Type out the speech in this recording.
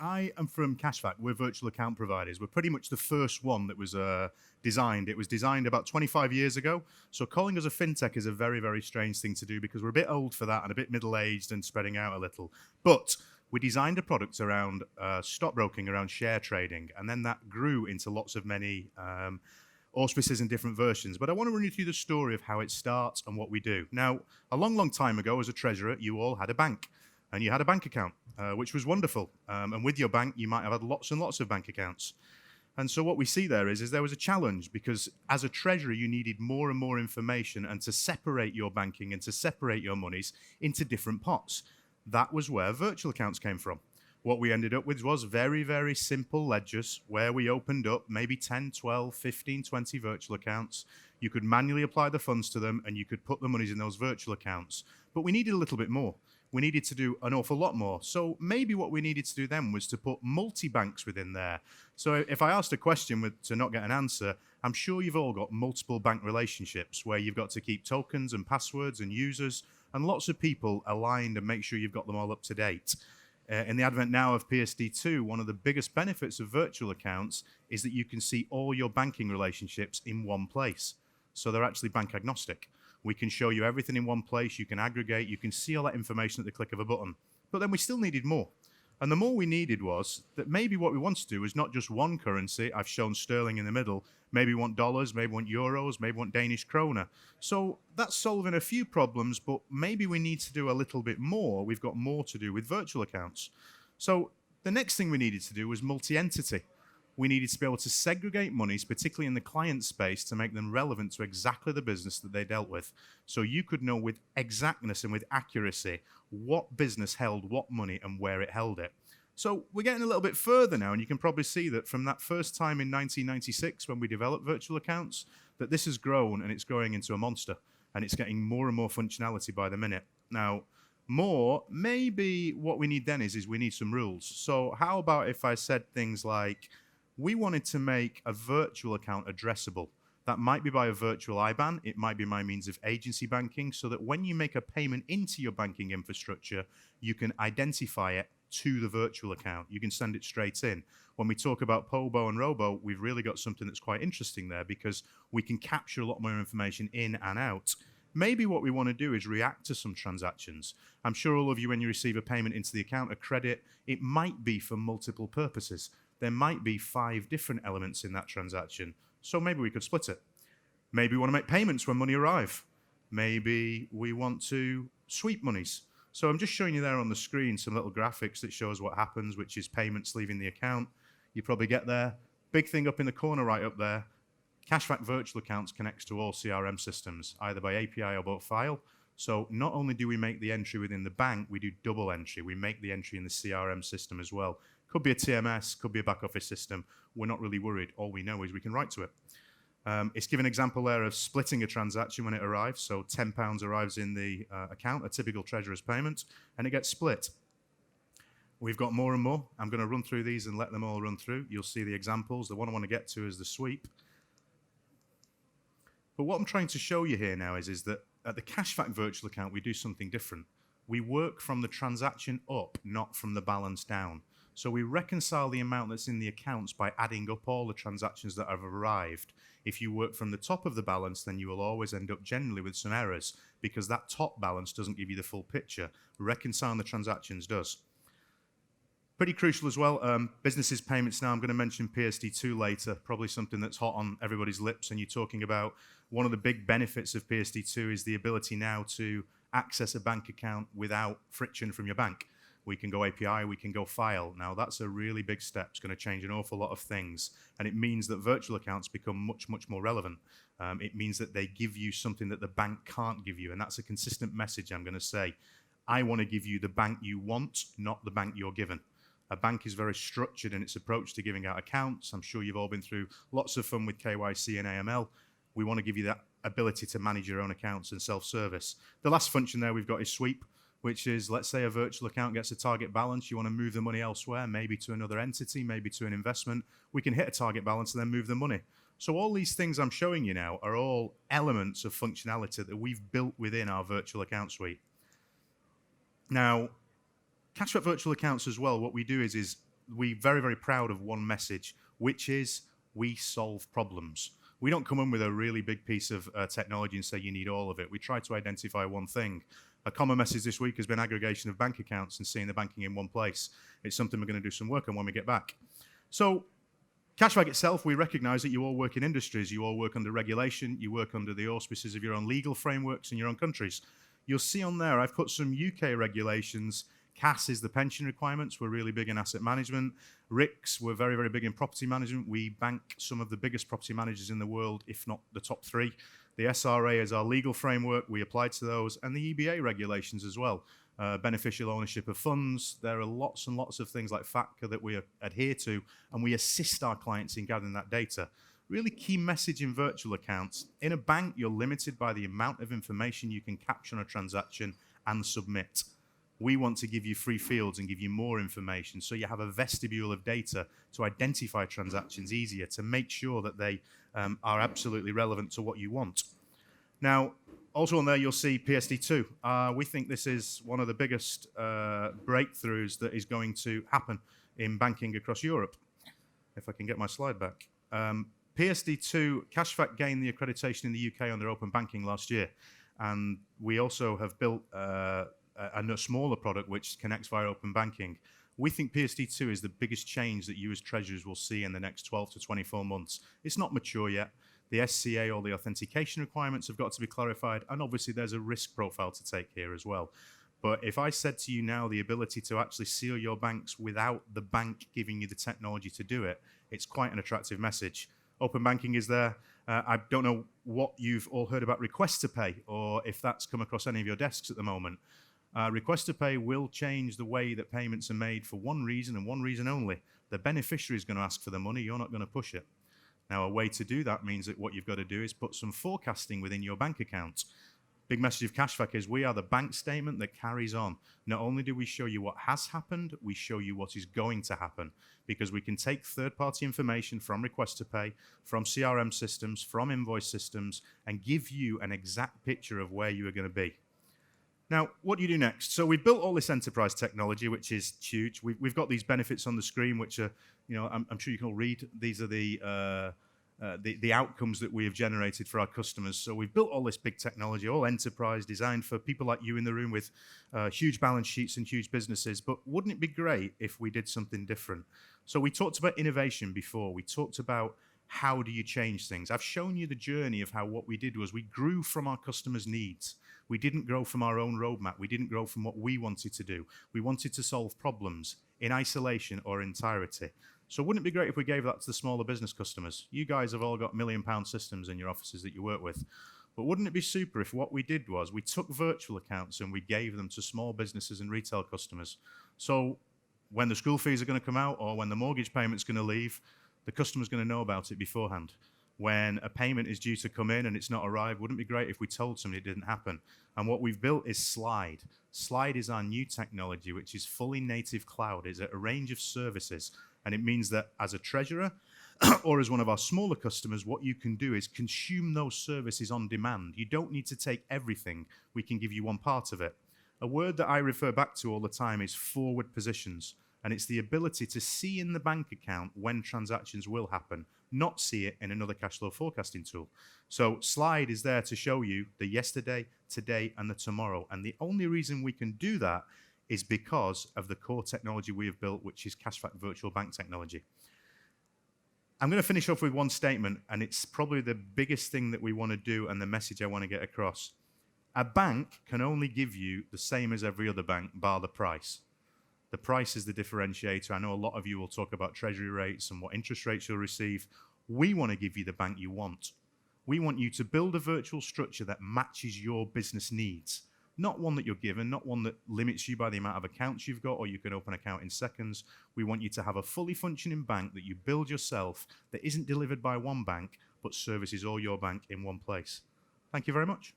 I am from Cashfac. We're virtual account providers. We're pretty much the first one that was designed. It was designed about 25 years ago. So calling us a fintech is a very, very strange thing to do because we're a bit old for that and a bit middle-aged and spreading out a little. But we designed a product around stockbroking, around share trading, and then that grew into lots of many auspices and different versions. But I want to run you through the story of how it starts and what we do. Now, a long, long time ago, as a treasurer, you all had a bank. And you had a bank account, which was wonderful. And with your bank, you might have had lots and lots of bank accounts. And so what we see there is there was a challenge because as a treasurer, you needed more and more information and to separate your banking and to separate your monies into different pots. That was where virtual accounts came from. What we ended up with was very, very simple ledgers where we opened up maybe 10, 12, 15, 20 virtual accounts. You could manually apply the funds to them and you could put the monies in those virtual accounts. But we needed a little bit more. We needed to do an awful lot more. So maybe what we needed to do then was to put multi-banks within there. So if I asked a question to not get an answer, I'm sure you've all got multiple bank relationships where you've got to keep tokens and passwords and users and lots of people aligned and make sure you've got them all up to date. In the advent now of PSD2, one of the biggest benefits of virtual accounts is that you can see all your banking relationships in one place. So they're actually bank agnostic. We can show you everything in one place. You can aggregate. You can see all that information at the click of a button. But then we still needed more. And the more we needed was that maybe what we want to do is not just one currency. I've shown sterling in the middle. Maybe we want dollars, maybe we want euros, maybe we want Danish kroner. So that's solving a few problems, but maybe we need to do a little bit more. We've got more to do with virtual accounts. So the next thing we needed to do was multi-entity. We needed to be able to segregate monies, particularly in the client space, to make them relevant to exactly the business that they dealt with. So you could know with exactness and with accuracy what business held what money and where it held it. So we're getting a little bit further now, and you can probably see that from that first time in 1996 when we developed virtual accounts, that this has grown and it's growing into a monster, and it's getting more and more functionality by the minute. Now, maybe what we need then is we need some rules. So how about if I said things like, we wanted to make a virtual account addressable. That might be by a virtual IBAN. It might be by means of agency banking so that when you make a payment into your banking infrastructure, you can identify it to the virtual account. You can send it straight in. When we talk about POBO and ROBO, we've really got something that's quite interesting there because we can capture a lot more information in and out. Maybe what we want to do is react to some transactions. I'm sure all of you, when you receive a payment into the account, a credit, it might be for multiple purposes. There might be 5 different elements in that transaction. So maybe we could split it. Maybe we want to make payments when money arrive. Maybe we want to sweep monies. So I'm just showing you there on the screen some little graphics that shows what happens, which is payments leaving the account. You probably get there. Big thing up in the corner right up there. Cashfac Virtual Accounts connects to all CRM systems, either by API or by file. So not only do we make the entry within the bank, we do double entry. We make the entry in the CRM system as well. Could be a TMS, could be a back office system. We're not really worried. All we know is we can write to it. It's given an example there of splitting a transaction when it arrives. So £10 arrives in the account, a typical treasurer's payment, and it gets split. We've got more and more. I'm going to run through these and let them all run through. You'll see the examples. The one I want to get to is the sweep. But what I'm trying to show you here now is that at the Cashfac virtual account, we do something different. We work from the transaction up, not from the balance down. So we reconcile the amount that's in the accounts by adding up all the transactions that have arrived. If you work from the top of the balance, then you will always end up generally with some errors because that top balance doesn't give you the full picture. Reconciling the transactions does. Pretty crucial as well, businesses payments now. I'm going to mention PSD2 later, probably something that's hot on everybody's lips, and you're talking about one of the big benefits of PSD2 is the ability now to access a bank account without friction from your bank. We can go API, we can go file. Now that's a really big step. It's going to change an awful lot of things. And it means that virtual accounts become much, much more relevant. It means that they give you something that the bank can't give you. And that's a consistent message I'm going to say. I want to give you the bank you want, not the bank you're given. A bank is very structured in its approach to giving out accounts. I'm sure you've all been through lots of fun with KYC and AML. We want to give you that ability to manage your own accounts and self-service. The last function there we've got is sweep, which is, let's say a virtual account gets a target balance. You want to move the money elsewhere, maybe to another entity, maybe to an investment. We can hit a target balance and then move the money. So all these things I'm showing you now are all elements of functionality that we've built within our virtual account suite. Now, Cashfac Virtual Accounts as well, what we do is we're very, very proud of one message, which is we solve problems. We don't come in with a really big piece of technology and say you need all of it. We try to identify one thing. A common message this week has been aggregation of bank accounts and seeing the banking in one place. It's something we're going to do some work on when we get back. So Cashfac itself, we recognize that you all work in industries, you all work under regulation, you work under the auspices of your own legal frameworks in your own countries. You'll see on there, I've put some UK regulations. CAS is the pension requirements. We're really big in asset management. RICS, we're very, very big in property management. We bank some of the biggest property managers in the world, if not the top 3. The SRA is our legal framework. We apply to those. And the EBA regulations as well. Beneficial ownership of funds. There are lots and lots of things like FATCA that we adhere to, and we assist our clients in gathering that data. Really key message in virtual accounts. In a bank, you're limited by the amount of information you can capture on a transaction and submit. We want to give you free fields and give you more information so you have a vestibule of data to identify transactions easier, to make sure that they are absolutely relevant to what you want. Now, also on there, you'll see PSD2. We think this is one of the biggest breakthroughs that is going to happen in banking across Europe. If I can get my slide back. PSD2, Cashfac gained the accreditation in the UK on their open banking last year. And we also have built a smaller product which connects via open banking. We think PSD2 is the biggest change that you as treasurers will see in the next 12 to 24 months. It's not mature yet. The SCA or the authentication requirements have got to be clarified, and obviously there's a risk profile to take here as well. But if I said to you now the ability to actually seal your banks without the bank giving you the technology to do it, it's quite an attractive message. Open banking is there. I don't know what you've all heard about request to pay, or if that's come across any of your desks at the moment. Request to pay will change the way that payments are made for one reason and one reason only. The beneficiary is going to ask for the money, you're not going to push it. Now, a way to do that means that what you've got to do is put some forecasting within your bank account. Big message of Cashfac is we are the bank statement that carries on. Not only do we show you what has happened, we show you what is going to happen, because we can take third-party information from request to pay, from CRM systems, from invoice systems, and give you an exact picture of where you are going to be. Now, what do you do next? So we've built all this enterprise technology, which is huge. We've got these benefits on the screen, which are, you know, I'm sure you can all read. These are the outcomes that we have generated for our customers. So we've built all this big technology, all enterprise, designed for people like you in the room with huge balance sheets and huge businesses. But wouldn't it be great if we did something different? So we talked about innovation before. We talked about how do you change things. I've shown you the journey of how what we did was we grew from our customers' needs. We didn't grow from our own roadmap. We didn't grow from what we wanted to do. We wanted to solve problems in isolation or entirety. So wouldn't it be great if we gave that to the smaller business customers? You guys have all got million-pound systems in your offices that you work with. But wouldn't it be super if what we did was we took virtual accounts and we gave them to small businesses and retail customers? So when the school fees are going to come out or when the mortgage payment's going to leave, the customer's going to know about it beforehand. When a payment is due to come in and it's not arrived, wouldn't it be great if we told somebody it didn't happen? And what we've built is Slide. Slide is our new technology, which is fully native cloud. It's a range of services. And it means that as a treasurer or as one of our smaller customers, what you can do is consume those services on demand. You don't need to take everything. We can give you one part of it. A word that I refer back to all the time is forward positions. And it's the ability to see in the bank account when transactions will happen, not see it in another cash flow forecasting tool. So Slide is there to show you the yesterday, today, and the tomorrow. And the only reason we can do that is because of the core technology we have built, which is Cashfac Virtual Bank Technology. I'm going to finish off with one statement, and it's probably the biggest thing that we want to do and the message I want to get across. A bank can only give you the same as every other bank, bar the price. The price is the differentiator. I know a lot of you will talk about treasury rates and what interest rates you'll receive. We want to give you the bank you want. We want you to build a virtual structure that matches your business needs. Not one that you're given, not one that limits you by the amount of accounts you've got or you can open an account in seconds. We want you to have a fully functioning bank that you build yourself that isn't delivered by one bank but services all your bank in one place. Thank you very much.